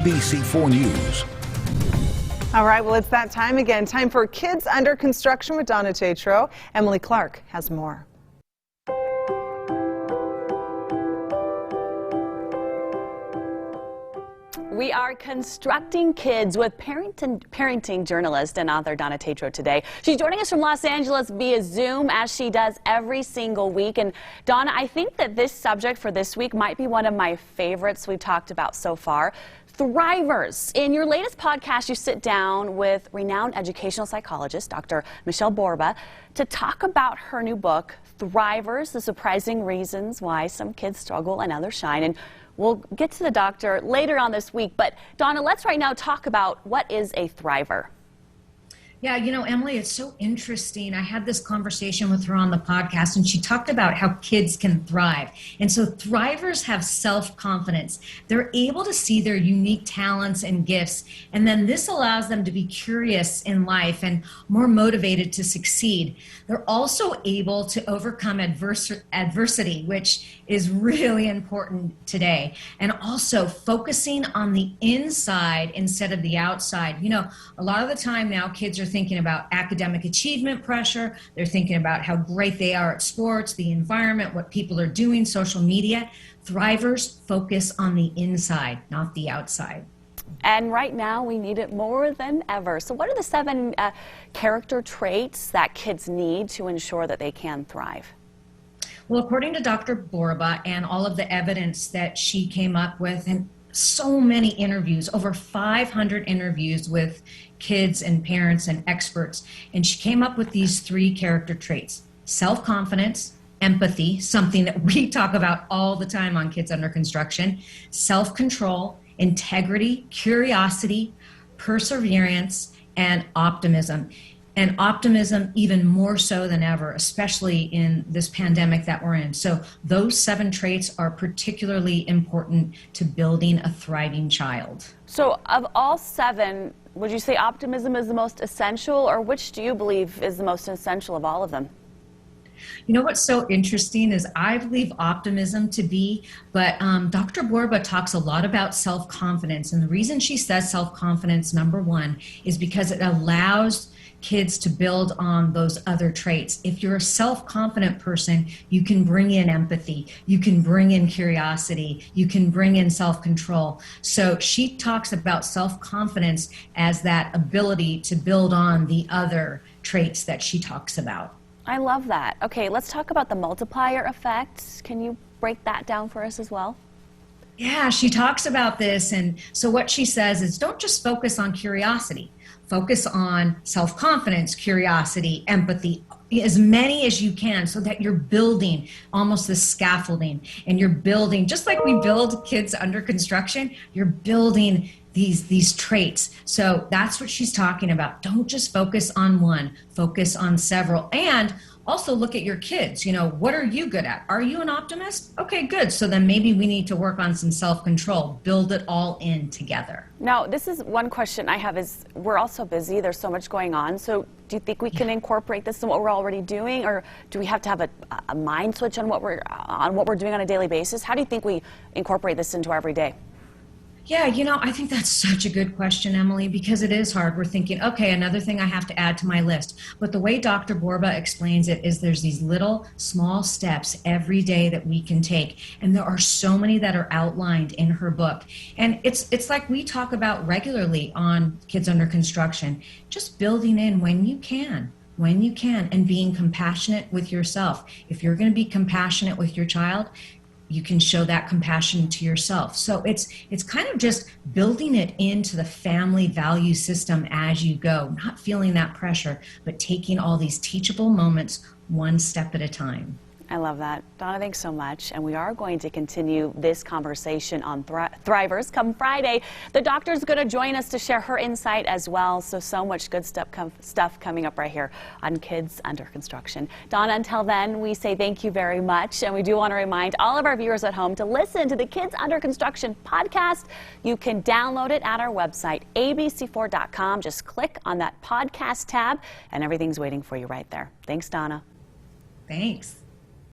ABC4 News. All right, well, it's that time again. Time for Kids Under Construction with Donna Tatro. Emily Clark has more. We are constructing kids with parenting journalist and author Donna Tatro today. She's joining us from Los Angeles via Zoom, as she does every single week. And Donna, I think that this subject for this week might be one of my favorites we've talked about so far. Thrivers. In your latest podcast, you sit down with renowned educational psychologist, Dr. Michele Borba, to talk about her new book, Thrivers, the surprising reasons why some kids struggle and others shine. And we'll get to the doctor later on this week. But Donna, let's right now talk about what is a thriver. Yeah, you know, Emily, it's so interesting. I had this conversation with her on the podcast, and she talked about how kids can thrive. And so thrivers have self-confidence. They're able to see their unique talents and gifts, and then this allows them to be curious in life and more motivated to succeed. They're also able to overcome adversity, which is really important today, and also focusing on the inside instead of the outside. You know, a lot of the time now kids are thinking about academic achievement pressure. They're thinking about how great they are at sports, the environment, what people are doing, social media. Thrivers focus on the inside, not the outside. And right now we need it more than ever. So what are the 7 character traits that kids need to ensure that they can thrive? Well, according to Dr. Borba and all of the evidence that she came up with, and so many interviews, over 500 interviews with kids and parents and experts, and she came up with these 3 character traits: self-confidence, empathy, something that we talk about all the time on Kids Under Construction, self-control, integrity, curiosity, perseverance, and optimism. And optimism even more so than ever, especially in this pandemic that we're in. So those 7 traits are particularly important to building a thriving child. So of all 7, would you say optimism is the most essential, or which do you believe is the most essential of all of them? You know what's so interesting is I believe optimism to be, but Dr. Borba talks a lot about self-confidence. And the reason she says self-confidence, number 1, is because it allows kids to build on those other traits. If you're a self-confident person, you can bring in empathy, you can bring in curiosity, you can bring in self-control. So she talks about self-confidence as that ability to build on the other traits that she talks about. I love that. Okay, let's talk about the multiplier effect. Can you break that down for us as well? Yeah, she talks about this. And so what she says is, don't just focus on curiosity. Focus on self-confidence, curiosity, empathy, as many as you can, so that you're building almost this scaffolding, and you're building, just like we build Kids Under Construction, you're building these traits. So that's what she's talking about. Don't just focus on one, focus on several. And also look at your kids. You know, what are you good at? Are you an optimist? Okay, good. So then maybe we need to work on some self-control, build it all in together. Now, this is one question I have is, we're all so busy, there's so much going on. So do you think we can incorporate this in what we're already doing, or do we have to have a mind switch on what we're doing on a daily basis? How do you think we incorporate this into our everyday? Yeah, you know, I think that's such a good question, Emily, because it is hard. We're thinking, okay, another thing I have to add to my list. But the way Dr. Borba explains it is there's these little small steps every day that we can take. And there are so many that are outlined in her book. And it's like we talk about regularly on Kids Under Construction, just building in when you can, and being compassionate with yourself. If you're going to be compassionate with your child, you can show that compassion to yourself. So it's kind of just building it into the family value system as you go, not feeling that pressure, but taking all these teachable moments one step at a time. I love that. Donna, thanks so much. And we are going to continue this conversation on Thrivers come Friday. The doctor's going to join us to share her insight as well. So much good stuff coming up right here on Kids Under Construction. Donna, until then, we say thank you very much. And we do want to remind all of our viewers at home to listen to the Kids Under Construction podcast. You can download it at our website, abc4.com. Just click on that podcast tab, and everything's waiting for you right there. Thanks, Donna. Thanks.